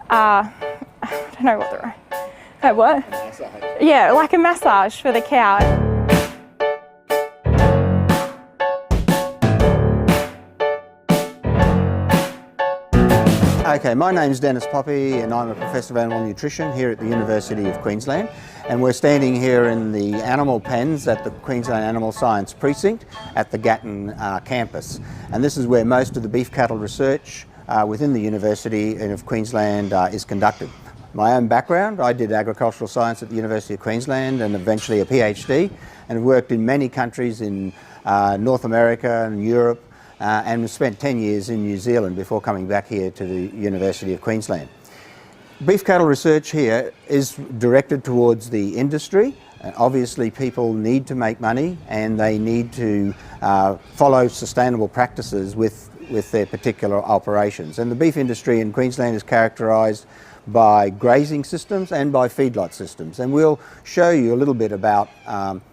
I don't know what the what? Yeah, like a massage for the cow. Okay, my name's Dennis Poppy and I'm a Professor of Animal Nutrition here at the University of Queensland, and we're standing here in the animal pens at the Queensland Animal Science Precinct at the Gatton campus, and this is where most of the beef cattle research within the University of Queensland is conducted. My own background, I did agricultural science at the University of Queensland and eventually a PhD, and have worked in many countries in North America and Europe, and spent 10 years in New Zealand before coming back here to the University of Queensland. Beef cattle research here is directed towards the industry. Obviously people need to make money and they need to follow sustainable practices with their particular operations. And the beef industry in Queensland is characterised by grazing systems and by feedlot systems. And we'll show you a little bit about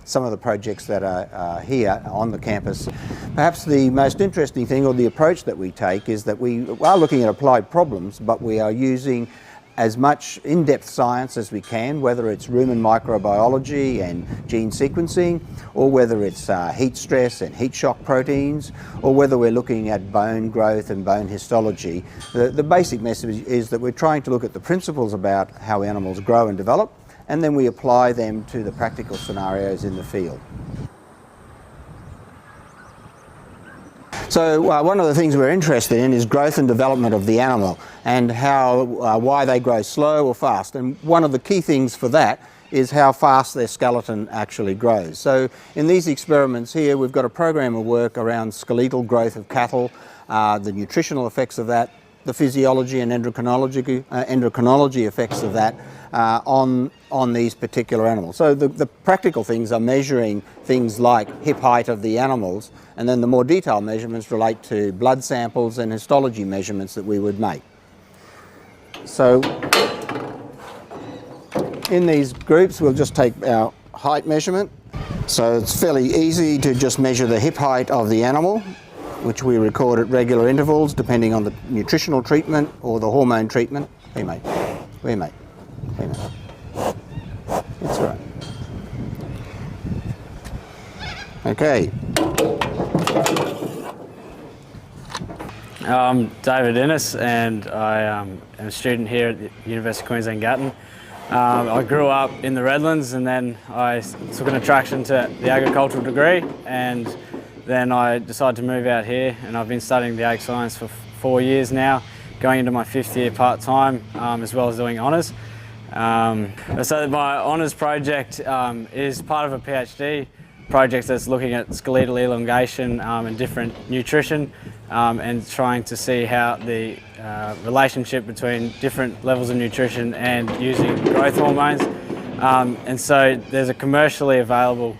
some of the projects that are here on the campus. Perhaps the most interesting thing, or the approach that we take, is that we are looking at applied problems, but we are using as much in-depth science as we can, whether it's rumen microbiology and gene sequencing, or whether it's heat stress and heat shock proteins, or whether we're looking at bone growth and bone histology. The basic message is that we're trying to look at the principles about how animals grow and develop, and then we apply them to the practical scenarios in the field. So one of the things we're interested in is growth and development of the animal, and why they grow slow or fast. And one of the key things for that is how fast their skeleton actually grows. So in these experiments here, we've got a program of work around skeletal growth of cattle, the nutritional effects of that, the physiology and endocrinology effects of that on these particular animals. So the practical things are measuring things like hip height of the animals, and then the more detailed measurements relate to blood samples and histology measurements that we would make. So in these groups we'll just take our height measurement. So it's fairly easy to just measure the hip height of the animal, which we record at regular intervals depending on the nutritional treatment or the hormone treatment. Hey mate, where mate, hey mate. That's right. Okay. I'm David Innes and I am a student here at the University of Queensland Gatton. I grew up in the Redlands and then I took an attraction to the agricultural degree, and then I decided to move out here, and I've been studying the ag science for 4 years now, going into my 5th year part-time, as well as doing honours. So my honours project is part of a PhD project that's looking at skeletal elongation and different nutrition, and trying to see how the relationship between different levels of nutrition and using growth hormones. And so there's a commercially available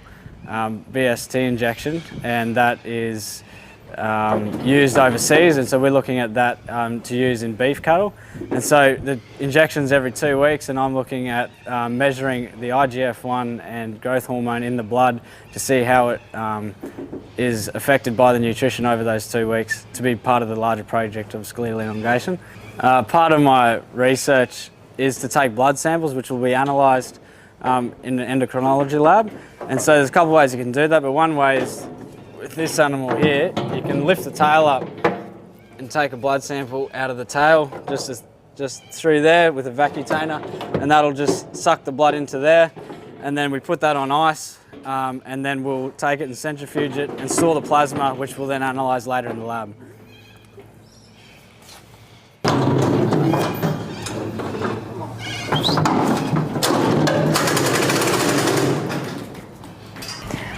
BST injection, and that is used overseas, and so we're looking at that to use in beef cattle. And so the injection's every 2 weeks, and I'm looking at measuring the IGF-1 and growth hormone in the blood to see how it is affected by the nutrition over those 2 weeks, to be part of the larger project of skeletal elongation. Part of my research is to take blood samples which will be analysed in an endocrinology lab. And so there's a couple of ways you can do that, but one way is with this animal here, you can lift the tail up and take a blood sample out of the tail just through there with a vacutainer, and that'll just suck the blood into there, and then we put that on ice, and then we'll take it and centrifuge it and store the plasma, which we'll then analyse later in the lab.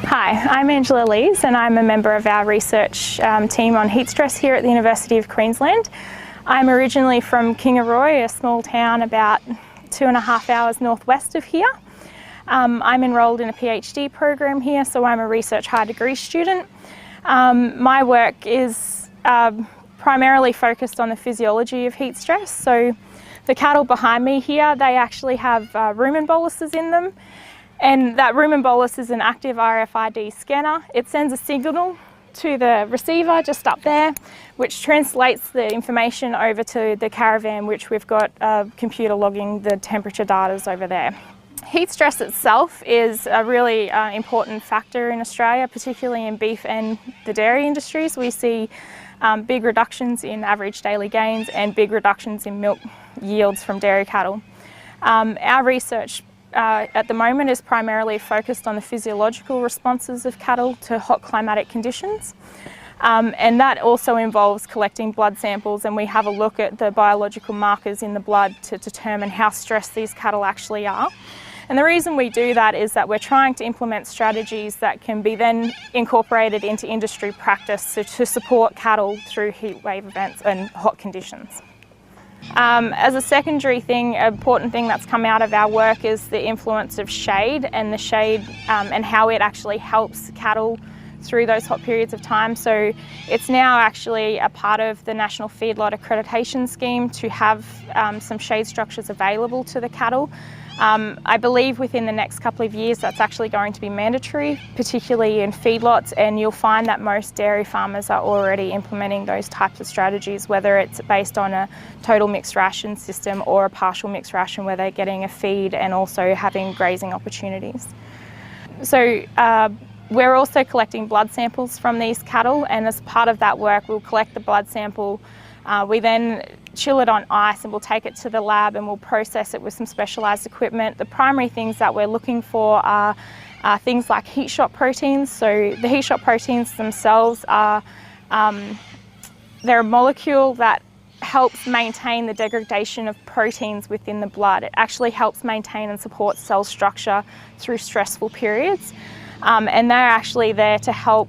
Hi, I'm Angela Lees and I'm a member of our research team on heat stress here at the University of Queensland. I'm originally from Kingaroy, a small town about 2.5 hours northwest of here. I'm enrolled in a PhD program here, so I'm a research high degree student. My work is primarily focused on the physiology of heat stress. So the cattle behind me here, they actually have rumen boluses in them. And that rumen bolus is an active RFID scanner. It sends a signal to the receiver just up there, which translates the information over to the caravan, which we've got a computer logging the temperature data over there. Heat stress itself is a really important factor in Australia, particularly in beef and the dairy industries. We see big reductions in average daily gains and big reductions in milk yields from dairy cattle. Our research at the moment is primarily focused on the physiological responses of cattle to hot climatic conditions. And that also involves collecting blood samples, and we have a look at the biological markers in the blood to determine how stressed these cattle actually are. And the reason we do that is that we're trying to implement strategies that can be then incorporated into industry practice to support cattle through heat wave events and hot conditions. As a secondary thing, an important thing that's come out of our work is the influence of shade and the shade and how it actually helps cattle through those hot periods of time. So it's now actually a part of the National Feedlot Accreditation Scheme to have some shade structures available to the cattle. I believe within the next couple of years that's actually going to be mandatory, particularly in feedlots, and you'll find that most dairy farmers are already implementing those types of strategies, whether it's based on a total mixed ration system or a partial mixed ration where they're getting a feed and also having grazing opportunities. So we're also collecting blood samples from these cattle, and as part of that work we'll collect the blood sample. We then chill it on ice and we'll take it to the lab and we'll process it with some specialised equipment. The primary things that we're looking for are things like heat shock proteins. So the heat shock proteins themselves are they're a molecule that helps maintain the degradation of proteins within the blood. It actually helps maintain and support cell structure through stressful periods, and they're actually there to help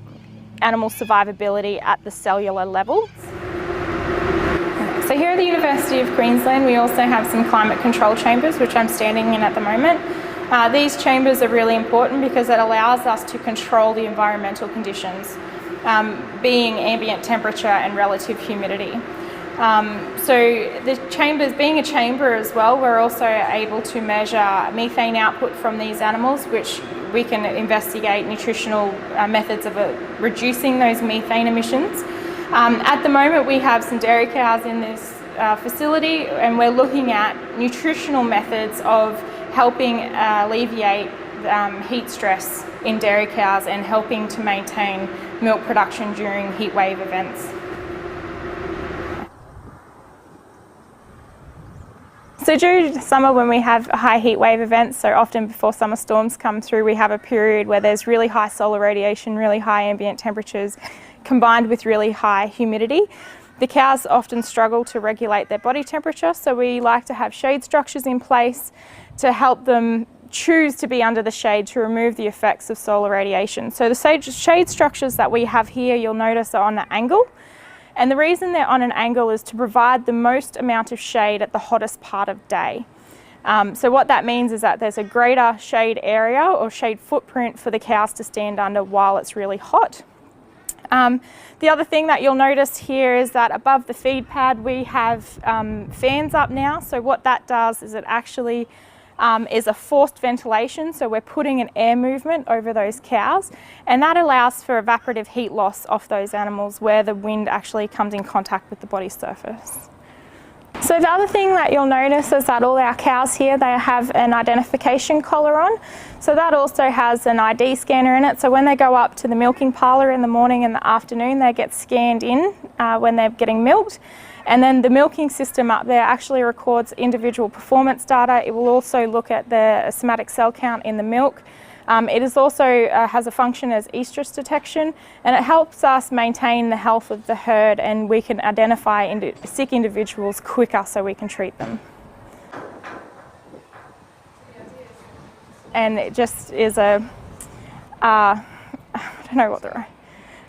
animal survivability at the cellular level. So here at the University of Queensland we also have some climate control chambers, which I'm standing in at the moment. These chambers are really important because it allows us to control the environmental conditions, being ambient temperature and relative humidity. So the chambers, being a chamber as well, we're also able to measure methane output from these animals, which we can investigate nutritional methods of reducing those methane emissions. At the moment we have some dairy cows in this facility, and we're looking at nutritional methods of helping alleviate heat stress in dairy cows and helping to maintain milk production during heat wave events. So during summer when we have high heat wave events, so often before summer storms come through, we have a period where there's really high solar radiation, really high ambient temperatures, combined with really high humidity. The cows often struggle to regulate their body temperature, so we like to have shade structures in place to help them choose to be under the shade to remove the effects of solar radiation. So the shade structures that we have here, you'll notice, are on an angle. And the reason they're on an angle is to provide the most amount of shade at the hottest part of day. So what that means is that there's a greater shade area or shade footprint for the cows to stand under while it's really hot. The other thing that you'll notice here is that above the feed pad we have fans up now. So what that does is it actually is a forced ventilation, so we're putting an air movement over those cows, and that allows for evaporative heat loss off those animals where the wind actually comes in contact with the body surface. So the other thing that you'll notice is that all our cows here, they have an identification collar on. So that also has an ID scanner in it. So when they go up to the milking parlour in the morning and the afternoon, they get scanned in when they're getting milked. And then the milking system up there actually records individual performance data. It will also look at the somatic cell count in the milk. It is also has a function as estrus detection, and it helps us maintain the health of the herd, and we can identify sick individuals quicker so we can treat them. And it just is a, I don't know what the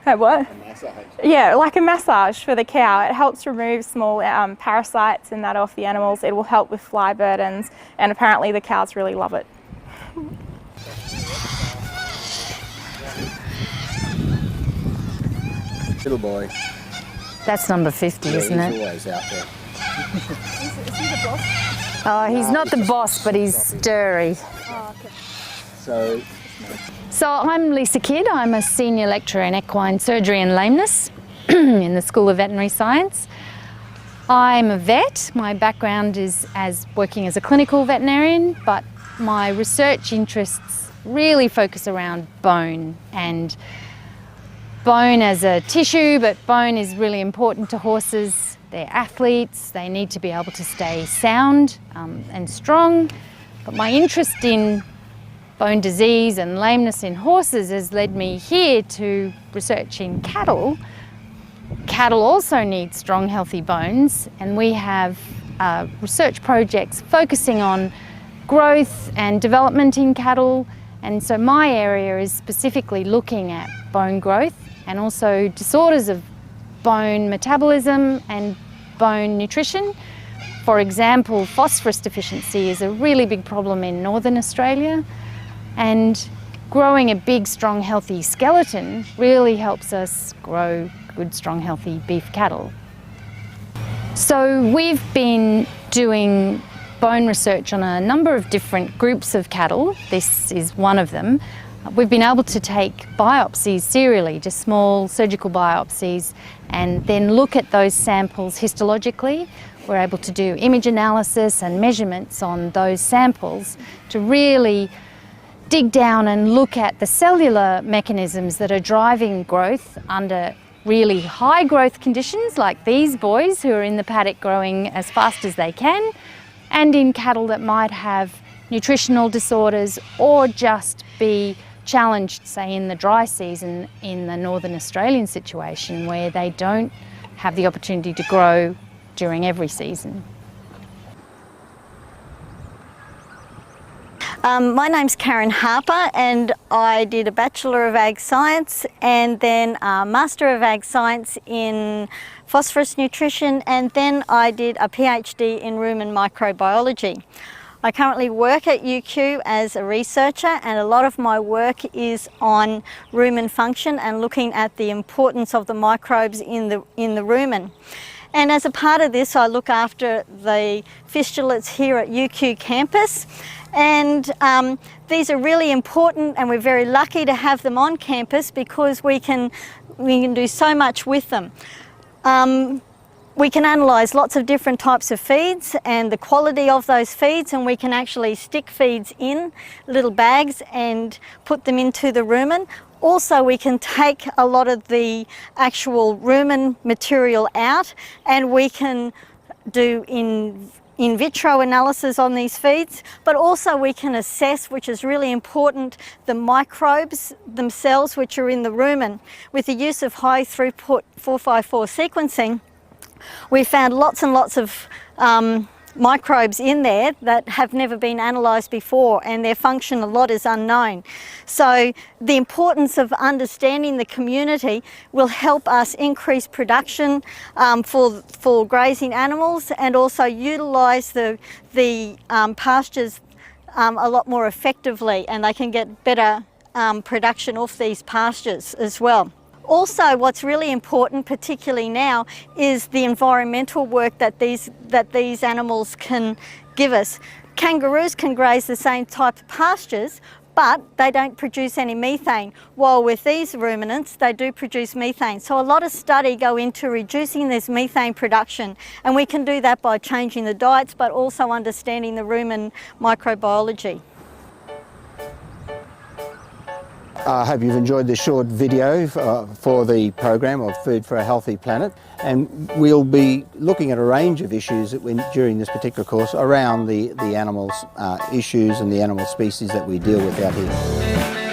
right, what? A massage. Yeah, like a massage for the cow. It helps remove small parasites and that off the animals. It will help with fly burdens, and apparently the cows really love it. Little boy. That's number 50, Yeah, isn't he's it? always out there. Is he the boss? Oh, he's No, not the he's boss, but he's Soppy. stirry. Oh, okay. So So I'm Lisa Kidd. I'm a senior lecturer in equine surgery and lameness in the School of Veterinary Science. I'm a vet. My background is as working as a clinical veterinarian, but my research interests really focus around bone and bone as a tissue, but bone is really important to horses. They're athletes, they need to be able to stay sound and strong. But my interest in bone disease and lameness in horses has led me here to research in cattle. Cattle also need strong, healthy bones, and we have research projects focusing on growth and development in cattle. And so my area is specifically looking at bone growth and also disorders of bone metabolism and bone nutrition. For example, phosphorus deficiency is a really big problem in Northern Australia, and growing a big, strong, healthy skeleton really helps us grow good, strong, healthy beef cattle. So we've been doing bone research on a number of different groups of cattle. This is one of them. We've been able to take biopsies serially, just small surgical biopsies, and then look at those samples histologically. We're able to do image analysis and measurements on those samples to really dig down and look at the cellular mechanisms that are driving growth under really high growth conditions like these boys who are in the paddock growing as fast as they can, and in cattle that might have nutritional disorders or just be challenged, say in the dry season in the Northern Australian situation where they don't have the opportunity to grow during every season. My name's Karen Harper, and I did a Bachelor of Ag Science and then a Master of Ag Science in phosphorus nutrition, and then I did a PhD in rumen microbiology. I currently work at UQ as a researcher, and a lot of my work is on rumen function and looking at the importance of the microbes in the rumen. And as a part of this, I look after the fistulates here at UQ campus. And these are really important, and we're very lucky to have them on campus because we can do so much with them. We can analyse lots of different types of feeds and the quality of those feeds, and we can actually stick feeds in little bags and put them into the rumen. Also, we can take a lot of the actual rumen material out, and we can do in vitro analysis on these feeds, but also we can assess, which is really important, the microbes themselves which are in the rumen. With the use of high throughput 454 sequencing, we found lots and lots of microbes in there that have never been analysed before, and their function a lot is unknown. So the importance of understanding the community will help us increase production for grazing animals, and also utilise the pastures a lot more effectively, and they can get better production off these pastures as well. Also, what's really important, particularly now, is the environmental work that these animals can give us. Kangaroos can graze the same type of pastures, but they don't produce any methane, while with these ruminants they do produce methane. So a lot of study go into reducing this methane production, and we can do that by changing the diets, but also understanding the rumen microbiology. I hope you've enjoyed this short video for the program of Food for a Healthy Planet, and we'll be looking at a range of issues during this particular course around the animals issues and the animal species that we deal with out here.